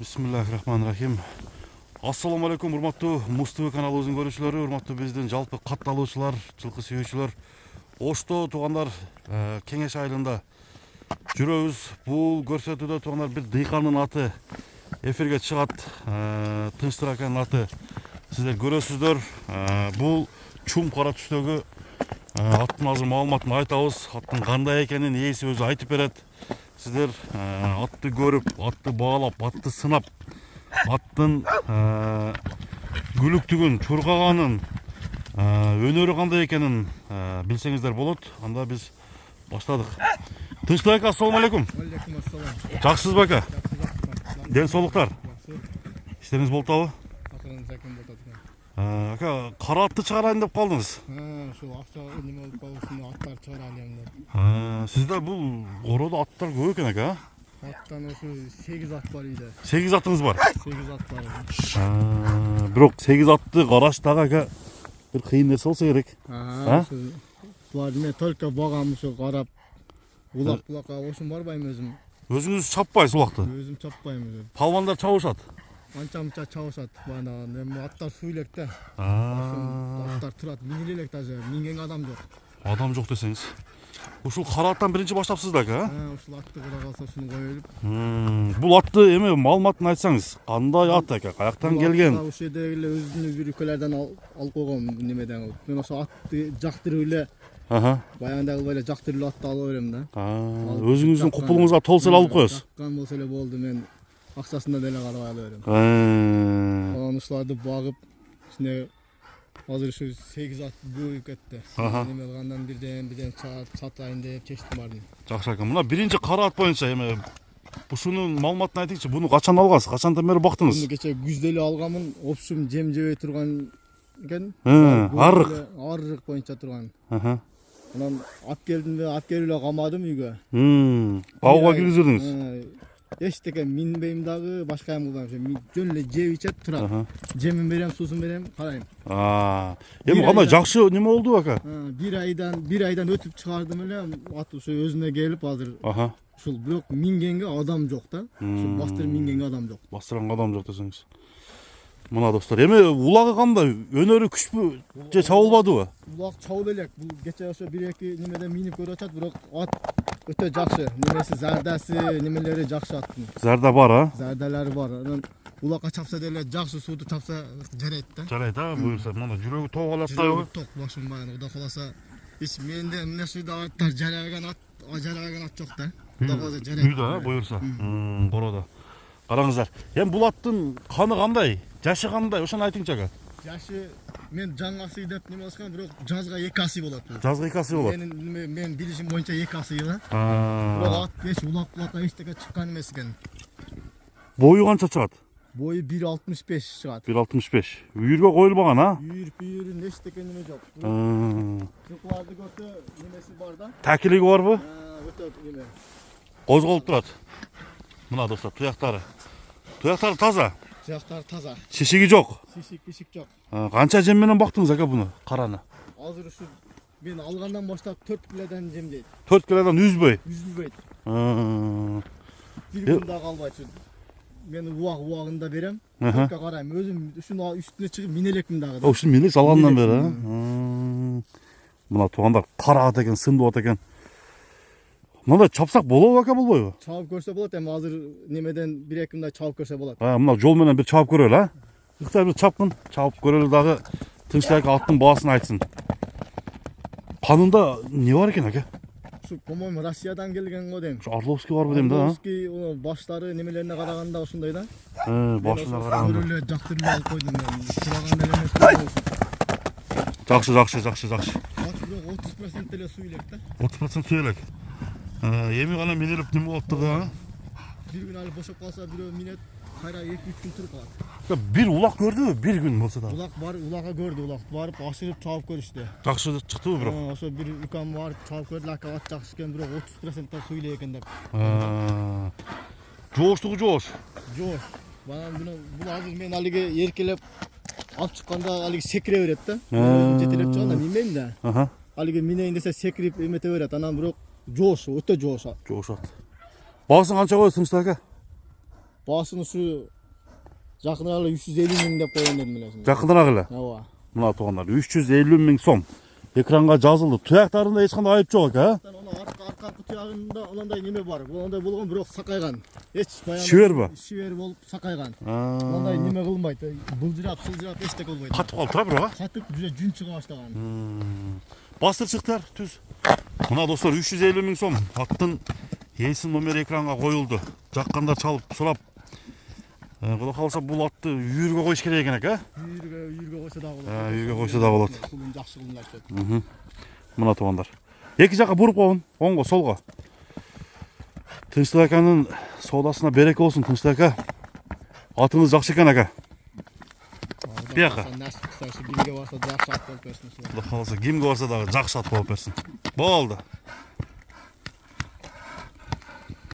Bismillahirrahmanirrahim. Assalamu alaikum, урматтуу Муз ТВ каналыбыздын көрүүчүлөрү, урматтуу биздин жалпы катталуучулар, жылкы сүйүүчүлөр. Ошто туугандар, Кеңеш айылында жүрөбүз. Бул көрсөтүүдө туугандар бир дыйкандын аты эфирге чыгат. Тынчтык аканын аты сиздер көрөсүздөр. Бул чум кара түстөгү аттын азыр маалыматын айтабыз. Аттын кандай экенин ээси өзү айтып берет. Сиздер атты көрүп, атты баалап, атты сынап, аттын күлүктүгүн, чургаганын, өнөрү кандай экенин билсеңиздер болот. Анда биз баштадык. Тынчтык ака, ассалому алейкум. Алейкум ассалам. Жакшысызбы ака? Ден соолуктар. Иштериңиз болуп атабы? Акырын сакин болуп атат. Ака, кара атты чыгарайын деп калдыңыз. Ошол акча неме болуп калышында аттар чыгаралым деп. Сизде бул ороодо аттар көп экен ака? Аттан ошо 8 ат бар үйдө. 8 атыңыз бар. 8 ат бар. Бирок 8 атты караштагы ака бир кыйын нерсе болсо керек. Буларды мен только багам ошо карап улак-булакка ошун барбайм өзүм. Өзүңүз чаппайсыз улакты? Өзүм чаппайм өзүм. Палвандар чабышат. Анча-мынча чабышат. Бана аттар сүйүлөк да. Аттар турат, миниле элек даже, минген адам жок. Адам жок десеңиз. Ушул кара аттан биринчи баштапсыз да ака? Ушул атты кыра калса ушуну коелуп. Бул атты эме маалыматын айтсаңыз, кандай ат ака, каяктан келген? Ошол жерде эле өзүнүн бир өлкөлөрдөн алып койгом немеден. Мен ошо атты жактырып эле баягындай кылып эле жактырып эле атты алып берем да. Өзүңүздүн купулуңузга толсо эле алып коесуз. Жаккан болсо эле болду, мен акчасына деле карабай алып берем. Анан ушуларды багып, ичине азыр ушу 8 ат бөлүп кетти. Неме кылгандан бирден чаап сатайын деп чечтим бардым. Жакшы ака, мына биринчи кара ат боюнча эме ушунун маалыматын айтыңызчы. Буну качан алгансыз? Качандан бери бактыңыз? Буну кече күздө эле алганмын. Опшум жем жебей турган экен. Арык боюнча турган. Анан алып келдим да, алып келип эле камадым үйгө. Бауга киргиздиңиз? Эчтеке минбейм дагы, башка эм кылбайм. Жөн эле жеп ичет турат. Жемин берем, сусун берем, карайм. Эми кандай жакшы неме болду ака? Бир айдан өтүп чыгардым эле, ат ушу өзүнө келип азыр. Ушул бирок мингенге адам жок да. Ушул бастырып мингенге адам жок. Бастырганга адам жок десеңиз. Мына достор, эми улагы кандай? Өнөрү күчпү же чабылбадыбы? Улак чабыл элек. Бул кече ошо 1-2 немеден минип көрүп атат, бирок ат өтө жакшы. Немеси зардаси, немелери жакшы аттын. Зарда бар, Зардалары бар. Анан улакка чапса деле жакшы сууду чапса жарайт да. Жарайт, буюрса. Мына жүрөгү ток алат да. Жүрөгү ток башым баягы, Кудай кааласа. Эч менде эмне сүйдө аттар жараган ат жок да. Кудай кааласа жарайт. Үйдө, буюрса. Короодо. Караңыздар. Эми бул аттын каны кандай? Жашы кандай? Ошону айтыңчы ака. Жашы мен жаңы асый деп неме кылышкан, бирок жазга 2 асый болот. Жазга 2 асый болот. Мен билишим боюнча 2 асый да. Бирок ат эч улак-булакка эчтеке чыккан эмес экен. Бою канча чыгат? Бою 1.65 чыгат. 1.65. Үйүргө коюлбаган, Үйүрүн эчтеке неме жок. Жылкыларды көрсө немеси бар да. Такилиги барбы? Өтө неме. Козголуп турат. Мына достор, туяктары. Туяктары таза. Туяктары таза. Шишиги жок. Шишик жок. Канча жем менен бактыңыз ака буну, караны? Азыр ушу мен алгандан баштап 4 килодон жемдейт. 4 килодон үзбөй. Үзүлбөйт. Бир күн да калбайт. Мен убагында берем. Только карайм. Өзүм ушуну үстүнө чыгып мине элекмин дагы. Ушуну мине салгандан бери, Мына туугандар кара ат экен, сындуу ат экен. Мында чапсак болобу ака, болбойбу? Чабып көрсө болот, эми азыр немеден 1-2 күндө чабып көрсө болот. Мына жол менен бир чабып көрөлү, Мыктай бир чапкын, чабып көрөлү дагы. Тынчтык аттын баасын айтсын. Канында не бар экен ака? Ушу, по-моему, Россиядан келген го дейм. Ушу Орловский барбы дейм да? Орловский баштары немелерине караганда ушундай да. Башына караганда. Көрөлү жактырып алып койдум мен. Сураган эле эмес. Жакшы. Ат бирок 30% эле суу элек да. 30% суу элек. Эми гана минелип неме болуптугу, Бир күн алы бошоп калса, бирөө минет, кайра 2-3 күн туруп калат. Бир улак көрдүбү? Бир күн болсо да. Улак бар, улакка көрдү, улак барып ашыгып чабып көрүштү. Жакшы чыктыбы бирок? Ошо бир укам барып чабып көрдү, ака ат жакшы экен, бирок 30% суу элек экен деп. Жооштугу жоош. Жоош. Бул азыр мен алиги эркелеп алып чыкканда алиги секире берет да. Өзүм жетелеп чыганда минбейм да. Алиги минейин десе секирип эмете берет. Анан бирок жоош, өтө жоош. Жоошат. Баасын канча коесуң ака? Басын ушу жакыныраак эле 350 миң деп койгон дедим эле. Жакыныраак эле. Ооба. Мына туугандар 350 миң сом экранга жазылды. Туяктарында эч кандай айып жок экен, а? Аркы туягында ондай неме бар. Ондай болгон бирок сакайган. Эч баягы Шивер ба? Шивер болуп сакайган. Ондай неме кылынбайт. Былжырап, сылжырап эчтеке болбойт. Катып калып бирок, а? Катып жүзө жүн чыга баштаган. Бастырчыктар түз. Мына достор 350 миң сом аттын ээсинин номери экранга коюлду. Жаккандар чалып сурап. Кудай калса бул атты үйүргө коюш керек экен, а? Үйүргө койсо да болот. Үйүргө койсо да болот. Кулун жакшы кылынат. Мына туугандар. Эки жакка буруп койгон, оңго, солго. Тынчтык аканын соодасына береке болсун, Тынчтык ака. Атыңыз жакшы экен, ака. Бияка. Кимге барса жакшы ат болуп берсин. Кудай калса кимге барса дагы жакшы ат болуп берсин. Болду.